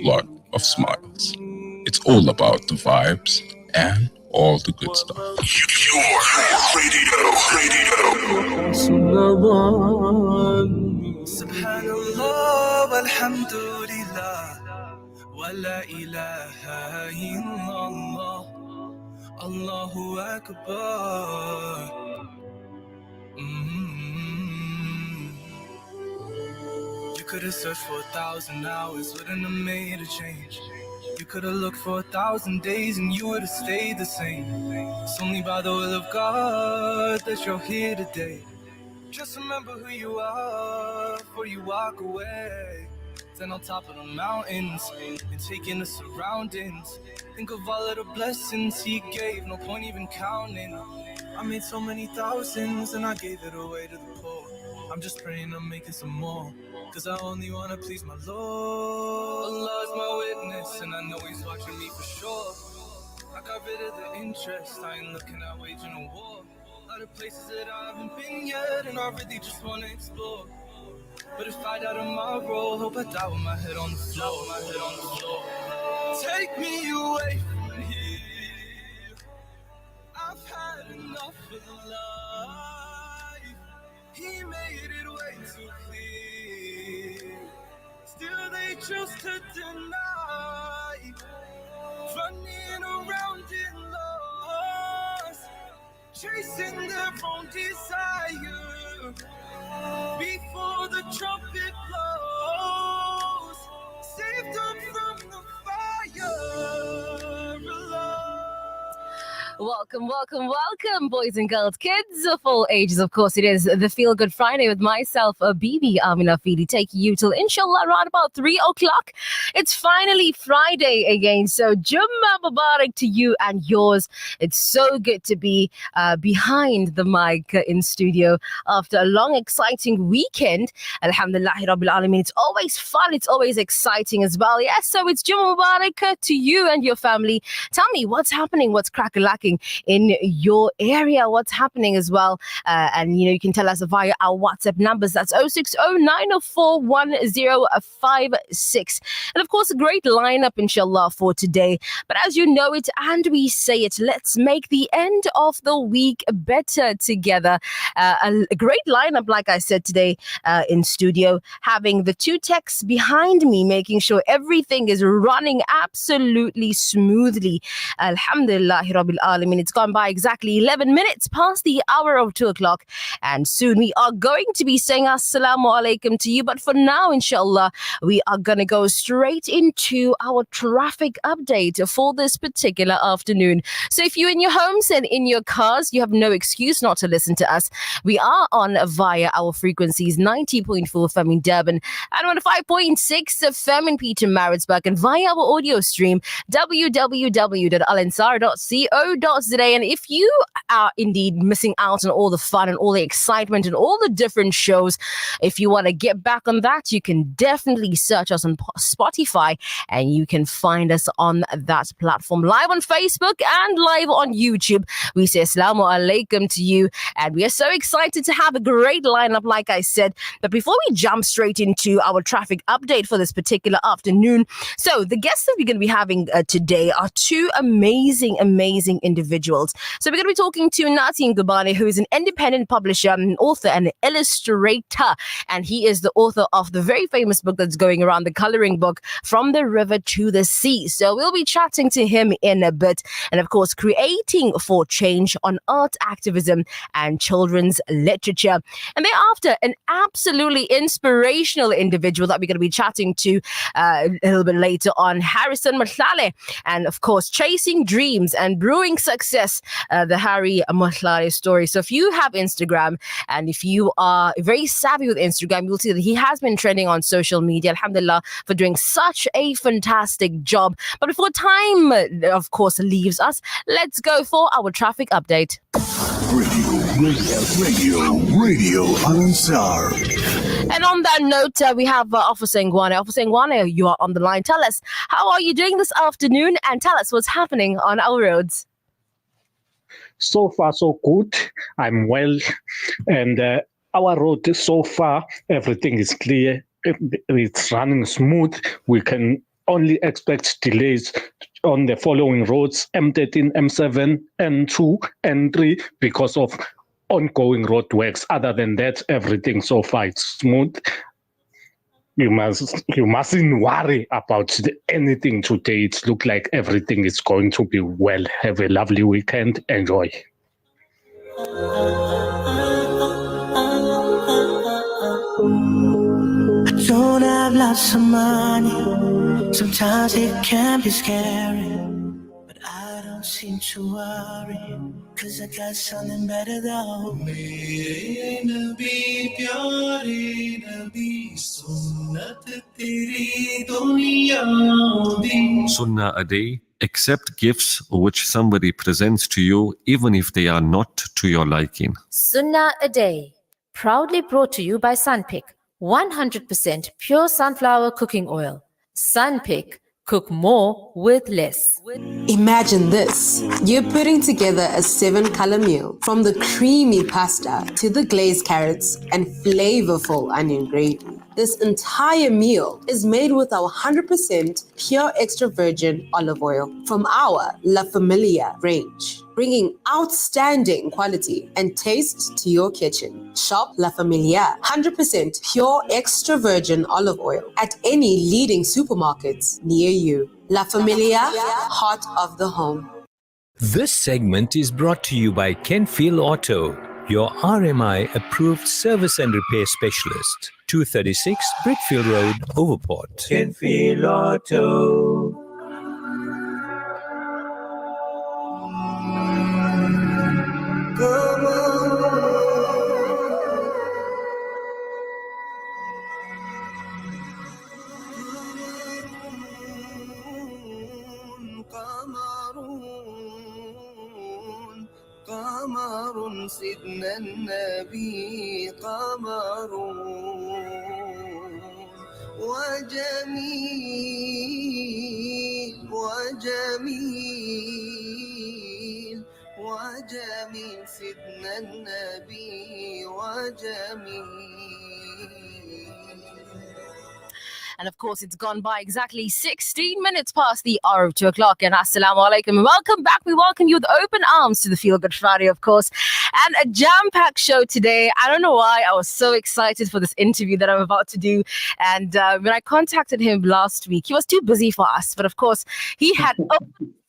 lot of smiles. It's all about the vibes and all the good stuff. Subhanallah walhamdulillah wa la ilaha illallah Allahu Akbar. You could have searched for 1,000 hours, wouldn't have made a change. You could have looked for 1,000 days and you would have stayed the same. It's only by the will of God that you're here today. Just remember who you are before you walk away. Stand on top of the mountains and take in the surroundings. Think of all of the blessings he gave, no point even counting. I made so many thousands and I gave it away to the poor. I'm just praying I'm making some more, cause I only wanna please my Lord. Allah's my witness and I know he's watching me for sure. I got rid of the interest, I ain't looking at waging a war. Other places that I haven't been yet and I really just wanna explore. But if I die tomorrow, hope I die with my head on the floor, Take me away from here. I've had enough of life. He made it way too clear. Still they choose to deny. Running around in lost, chasing their own desire. Before the trumpet blows, save them from the fire alone. Welcome, boys and girls, kids of all ages. Of course, it is the Feel Good Friday with myself, Bibi, Amina, Phili, taking you till inshallah around about 3 o'clock. It's finally Friday again, so Jummah Mubarak to you and yours. It's so good to be behind the mic in studio after a long, exciting weekend. Alhamdulillahi Rabbil Alameen. It's always fun, it's always exciting as well. Yes, so it's Jummah Mubarak to you and your family. Tell me what's happening, what's crack-a-lacking in your area, what's happening as well, and you can tell us via our WhatsApp numbers. That's 060-904-1056. And of course, a great lineup inshallah for today. But as you know it and we say it, let's make the end of the week better together. A great lineup, like I said today, in studio, having the two techs behind me, making sure everything is running absolutely smoothly. Alhamdulillah Rabbil Alameen. It's gone by exactly 11 minutes past the hour of 2 o'clock, and soon we are going to be saying assalamu alaikum to you. But for now, inshallah, we are going to go straight into our traffic update for this particular afternoon. So if you're in your homes and in your cars, you have no excuse not to listen to us. We are on via our frequencies 90.4 FM in Durban and 105.6 FM in Peter Maritzburg, and via our audio stream www.alansar.co.za. And if you are indeed missing out on all the fun and all the excitement and all the different shows, if you want to get back on that, you can definitely search us on Spotify and you can find us on that platform, live on Facebook and live on YouTube. We say assalamu alaikum to you, and we are so excited to have a great lineup, like I said. But before we jump straight into our traffic update for this particular afternoon, so the guests that we're going to be having today are two amazing individuals. So we're going to be talking to Nathi Ngubane, who is an independent publisher, an author and an illustrator, and he is the author of the very famous book that's going around, the coloring book From the River to the Sea. So we'll be chatting to him in a bit, and of course creating for change on art, activism and children's literature. And thereafter, an absolutely inspirational individual that we're going to be chatting to a little bit later on, Harrison Mahlale, and of course chasing dreams and brewing success, the Harry Mahlale story. So if you have Instagram and if you are very savvy with Instagram, you'll see that he has been trending on social media, alhamdulillah, for doing such a fantastic job. But before time, of course, leaves us, let's go for our traffic update. Radio Ansar. And on that note, we have Officer Ngubane. Officer Ngubane, you are on the line. Tell us, how are you doing this afternoon? And tell us what's happening on our roads. So far, so good. I'm well. And our road, so far, everything is clear. It's running smooth. We can only expect delays on the following roads: M13, M7, N2, N3, because of ongoing road works. Other than that, everything so far is smooth. You mustn't worry about anything today. It looks like everything is going to be well. Have a lovely weekend. Enjoy. Don't have lots of money. Sometimes it can be scary, but I don't seem to worry, 'cause I got something better though. Mere Nabi, pyare Nabi, sunnat teri duniya di. Sunnah a day. Accept gifts which somebody presents to you, even if they are not to your liking. Sunnah a Day, proudly brought to you by Sunpick, 100% pure sunflower cooking oil. Sunpick, cook more with less. Imagine this. You're putting together a 7-color meal, from the creamy pasta to the glazed carrots and flavorful onion gravy. This entire meal is made with our 100% pure extra virgin olive oil from our La Familia range, bringing outstanding quality and taste to your kitchen. Shop La Familia 100% pure extra virgin olive oil at any leading supermarkets near you. La Familia, heart of the home. This segment is brought to you by Kenfield Auto, your RMI approved service and repair specialist. 236 Brickfield Road, Overport. Kenfield Auto. Come قمر سيدنا النبي قمر وجميل وجميل وجميل سيدنا النبي وجميل. And of course, it's gone by exactly 16 minutes past the hour of 2 o'clock. And assalamu alaikum. Welcome back. We welcome you with open arms to the Feel Good Friday, of course. And a jam-packed show today. I don't know why. I was so excited for this interview that I'm about to do. And when I contacted him last week, he was too busy for us. But of course, he had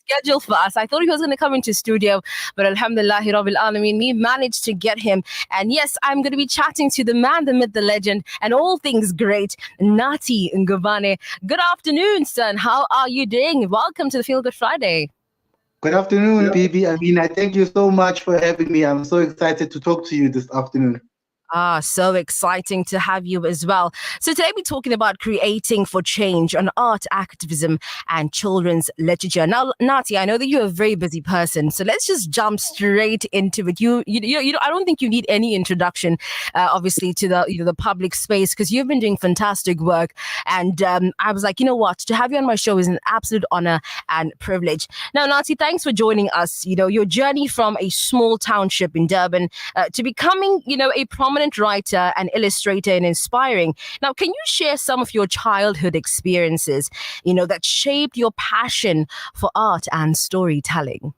schedule for us. I thought he was going to come into studio, but alhamdulillahi rabbil alameen, we managed to get him. And yes, I'm going to be chatting to the man, the myth, the legend, and all things great, Nathi Ngubane. Good afternoon, son. How are you doing? Welcome to the Feel Good Friday. Good afternoon, Bibi. Amina, thank you so much for having me. I'm so excited to talk to you this afternoon. So exciting to have you as well. So today we're talking about creating for change on art, activism, and children's literature. Now, Nathi, I know that you're a very busy person, so let's just jump straight into it. You I don't think you need any introduction, obviously, to the public space, because you've been doing fantastic work. And I was like, you know what, to have you on my show is an absolute honor and privilege. Now, Nathi, thanks for joining us. Your journey from a small township in Durban to becoming, a prominent writer and illustrator and inspiring. Now, can you share some of your childhood experiences, that shaped your passion for art and storytelling?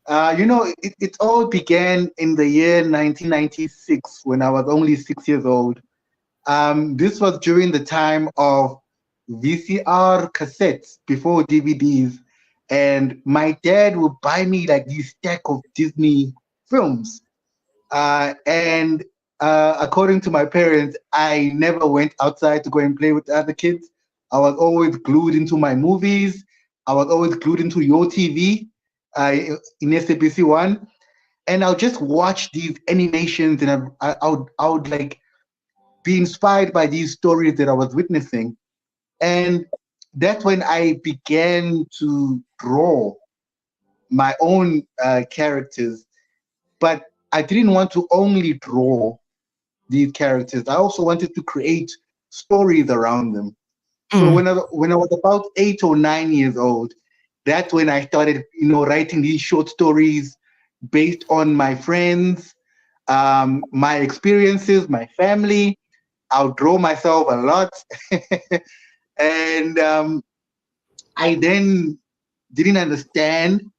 It all began in the year 1996 when I was only 6 years old. This was during the time of VCR cassettes before DVDs. And my dad would buy me like this stack of Disney films. And according to my parents, I never went outside to go and play with the other kids. I was always glued into my movies. I was always glued into Your TV in SABC 1. And I'll just watch these animations, and I would like be inspired by these stories that I was witnessing. And that's when I began to draw my own characters. But I didn't want to only draw these characters. I also wanted to create stories around them. So when I was about 8 or 9 years old, that's when I started, writing these short stories based on my friends, my experiences, my family. I'll draw myself a lot. And I then didn't understand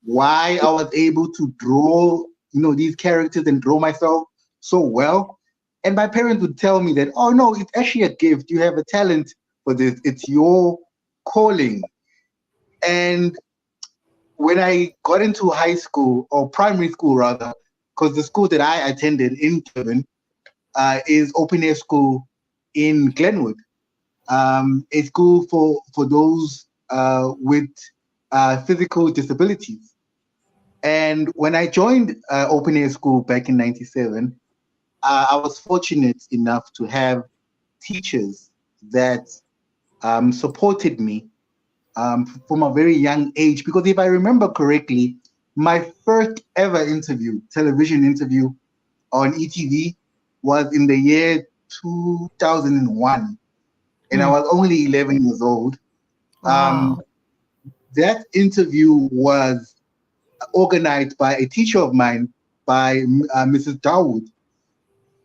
why I was able to draw, these characters and draw myself so well. And my parents would tell me that, oh no, it's actually a gift. You have a talent for this. It's your calling. And when I got into high school, or primary school rather, because the school that I attended in Durban is open air school in Glenwood, a school for those with physical disabilities. And when I joined open air school back in '97, I was fortunate enough to have teachers that supported me from a very young age. Because if I remember correctly, my first ever television interview on ETV was in the year 2001. And I was only 11 years old. Wow. That interview was organized by a teacher of mine, by Mrs. Dawood.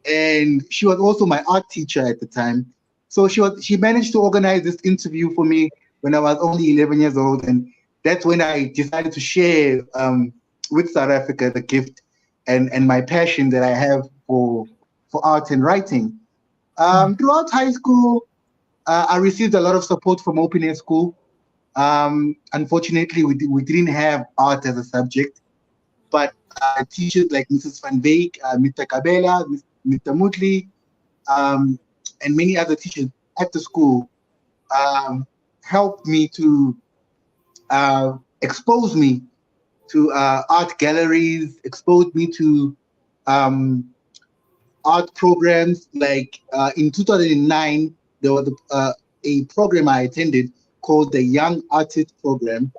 And she was also my art teacher at the time. So she managed to organize this interview for me when I was only 11 years old. And that's when I decided to share with South Africa the gift and my passion that I have for art and writing. Throughout high school, I received a lot of support from open air school. Unfortunately, we didn't have art as a subject, but teachers like Mrs. Van Veek, Mr. Kabela, Mr. Mutli, and many other teachers at the school helped me to expose me to art galleries, exposed me to art programs. Like in 2009, there was a program I attended called the Young Artist Program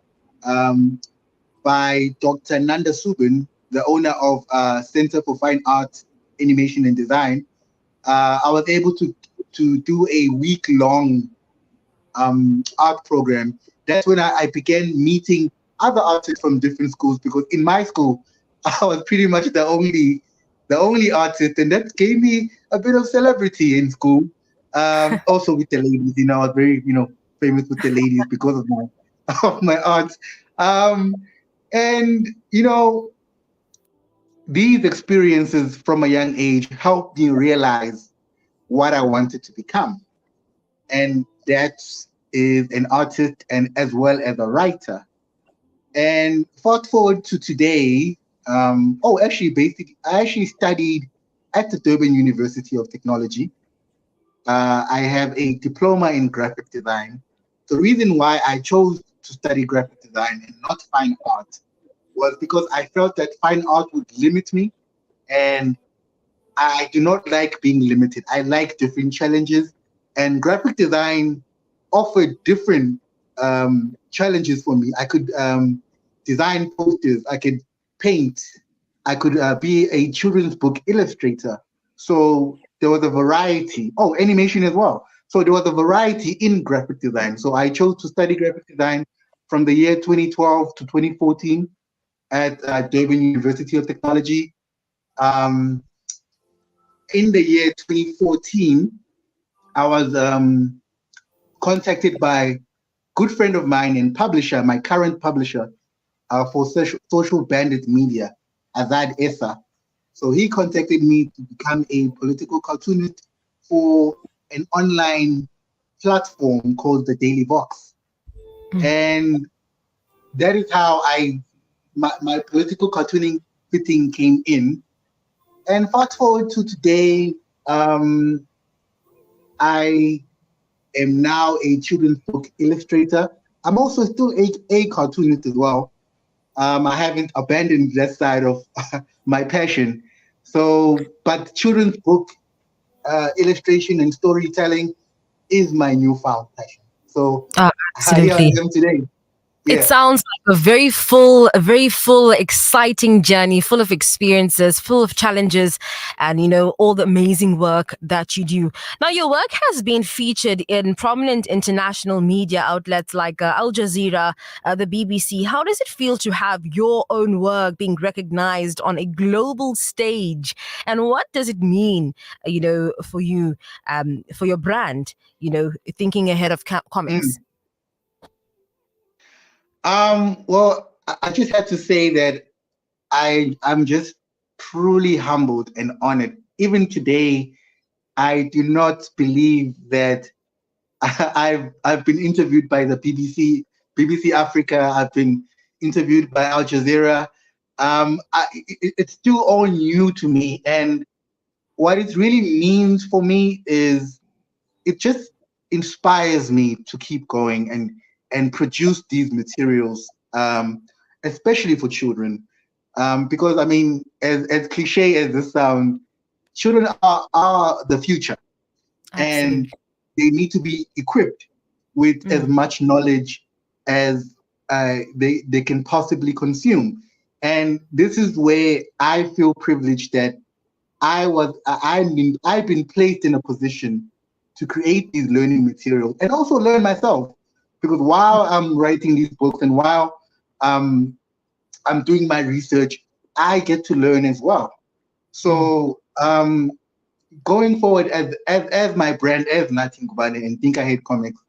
by Dr. Nanda Subin, the owner of Center for Fine Art, Animation and Design. I was able to do a week-long art program. That's when I began meeting other artists from different schools, because in my school, I was pretty much the only artist, and that gave me a bit of celebrity in school. Also with the ladies, I was very, famous with the ladies because of my art. And these experiences from a young age helped me realize what I wanted to become, and that is an artist and as well as a writer. And fast forward to today. I actually studied at the Durban University of Technology. I have a diploma in graphic design. The reason why I chose to study graphic design and not fine art was because I felt that fine art would limit me, and I do not like being limited. I like different challenges, and graphic design offered different challenges for me. I could design posters, I could paint, I could be a children's book illustrator. So there was a variety. Oh, animation as well. So there was a variety in graphic design. So I chose to study graphic design from the year 2012 to 2014 at Durban University of Technology. In the year 2014, I was contacted by a good friend of mine and publisher, my current publisher for Social Bandit Media, Azad Essa. So he contacted me to become a political cartoonist for an online platform called the Daily Vox. And that is how my political cartooning fitting came in. And fast forward to today, I am now a children's book illustrator. I'm also still a cartoonist as well. I haven't abandoned that side of my passion. So, but children's book illustration and storytelling is my newfound passion. So here I Absolutely. am today. It sounds like a very full, exciting journey, full of experiences, full of challenges, and all the amazing work that you do. Now, your work has been featured in prominent international media outlets like Al Jazeera, the BBC. How does it feel to have your own work being recognized on a global stage, and what does it mean, for you, for your brand, thinking ahead of comics? Well, I just had to say that I'm just truly humbled and honored. Even today, I do not believe that I've been interviewed by the BBC Africa. I've been interviewed by Al Jazeera. It's still all new to me, and what it really means for me is it just inspires me to keep going and produce these materials, especially for children. Because I mean, as cliche as this sounds, children are the future. Absolutely. And they need to be equipped with as much knowledge as they can possibly consume. And this is where I feel privileged that I've been placed in a position to create these learning materials and also learn myself. Because while I'm writing these books and while I'm doing my research, I get to learn as well. So going forward as my brand, as Nathi Ngubane and Think Ahead Comics,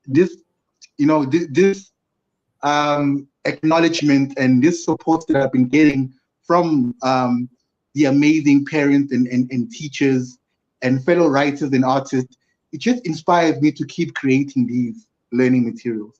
this acknowledgement and this support that I've been getting from the amazing parents and teachers and fellow writers and artists, it just inspires me to keep creating these learning materials.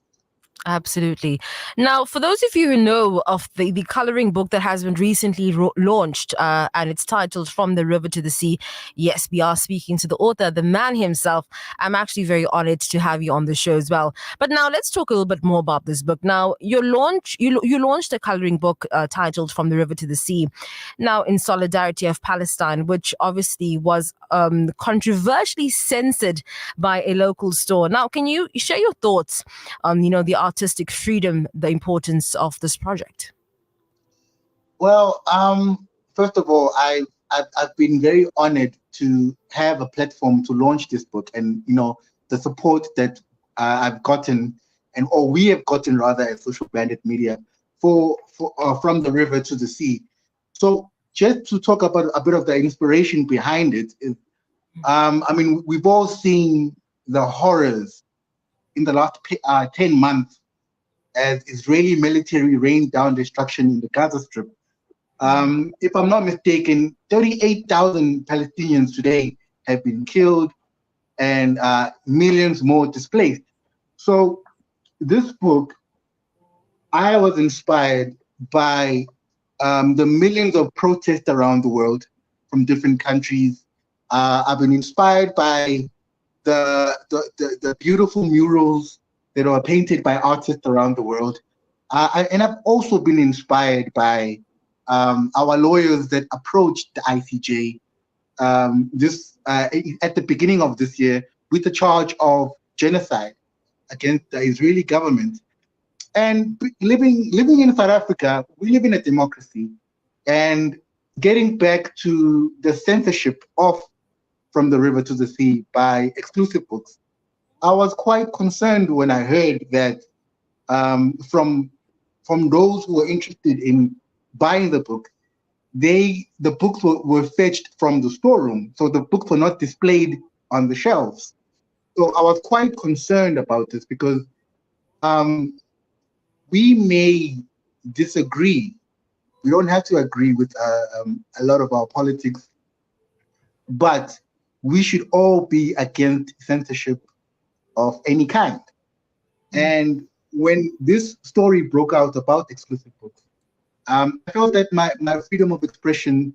Absolutely. Now, for those of you who know of the coloring book that has been recently launched, and it's titled From the River to the Sea, yes, we are speaking to the author, the man himself. I'm actually very honored to have you on the show as well. But now let's talk a little bit more about this book. Now, you launched a coloring book titled From the River to the Sea, now in solidarity of Palestine, which obviously was controversially censored by a local store. Now, can you share your thoughts on, the artistic freedom, the importance of this project? Well, first of all, I've been very honored to have a platform to launch this book, and the support that I've gotten, or we have gotten rather, as Social Bandit Media, for From the River to the Sea. So just to talk about a bit of the inspiration behind it is, I mean, we've all seen the horrors in the last 10 months as Israeli military rained down destruction in the Gaza Strip. If I'm not mistaken, 38,000 Palestinians today have been killed and millions more displaced. So this book, I was inspired by the millions of protests around the world from different countries. I've been inspired by the beautiful murals that are painted by artists around the world. And I've also been inspired by our lawyers that approached the ICJ at the beginning of this year with the charge of genocide against the Israeli government. And living in South Africa, we live in a democracy. And getting back to the censorship of From the River to the Sea by Exclusive Books, I was quite concerned when I heard that from those who were interested in buying the book, the books were fetched from the storeroom, so the books were not displayed on the shelves. So I was quite concerned about this because we may disagree. We don't have to agree with a lot of our politics, but we should all be against censorship of any kind. And when this story broke out about Exclusive Books, I felt that my freedom of expression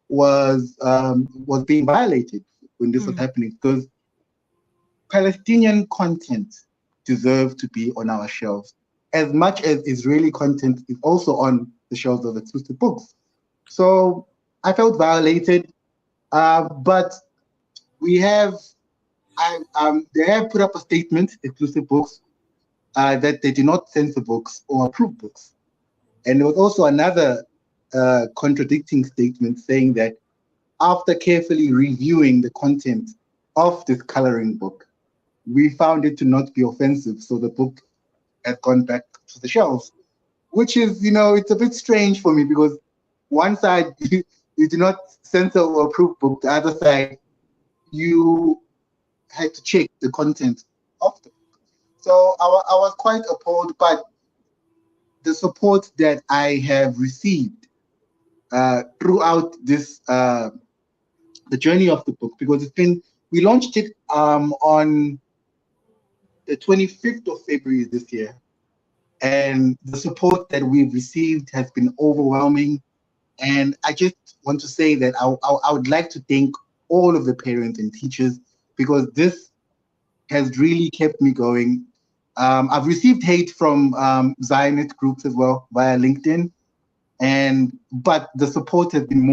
was being violated when this was happening, because Palestinian content deserves to be on our shelves as much as Israeli content is also on the shelves of Exclusive Books. So I felt violated, but they have put up a statement, Exclusive Books, that they do not censor books or approve books. And there was also another contradicting statement saying that after carefully reviewing the content of this coloring book, we found it to not be offensive, so the book had gone back to the shelves, which is, it's a bit strange for me because one side you do not censor or approve book, the other side you had to check the content of the book. So I was quite appalled, but the support that I have received throughout this the journey of the book, because we launched it on the 25th of February this year, and the support that we've received has been overwhelming. And I just want to say that I would like to thank all of the parents and teachers, because this has really kept me going. I've received hate from Zionist groups as well via LinkedIn, but the support has been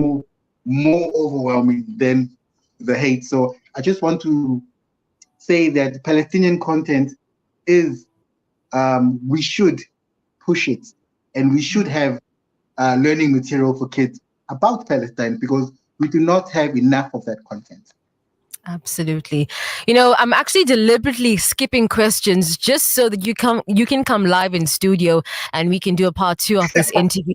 more overwhelming than the hate. So I just want to say that Palestinian content is, we should push it, and we should have learning material for kids about Palestine, because we do not have enough of that content. Absolutely. I'm actually deliberately skipping questions just so that you can come live in studio and we can do a part 2 of this interview.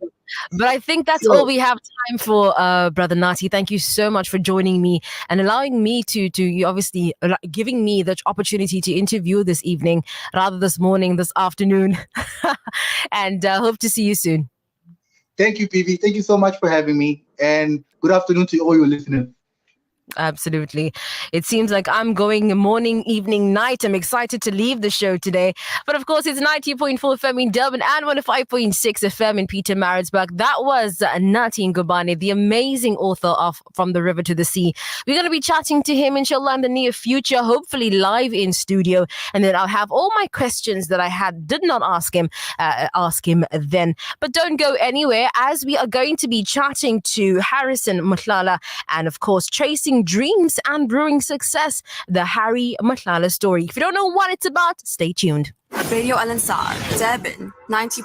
But I think that's all we have time for, Brother Nathi. Thank you so much for joining me and allowing me to you obviously giving me the opportunity to interview this evening, rather this morning, this afternoon. And hope to see you soon. Thank you, Bibi. Thank you so much for having me. And good afternoon to all your listeners. Absolutely. It seems like I'm going morning, evening, night. I'm excited to leave the show today. But of course, it's 90.4 FM in Durban and 105.6 FM in Pietermaritzburg. That was Nathi Ngubane, the amazing author of From the River to the Sea. We're going to be chatting to him, inshallah, in the near future, hopefully live in studio. And then I'll have all my questions that I did not ask him then. But don't go anywhere, as we are going to be chatting to Harrison Mhlala and, of course, Chasing Dreams and Brewing Success, the Harry Mhlala story. If you don't know what it's about, stay tuned. Radio Al Ansar, Durban, 90.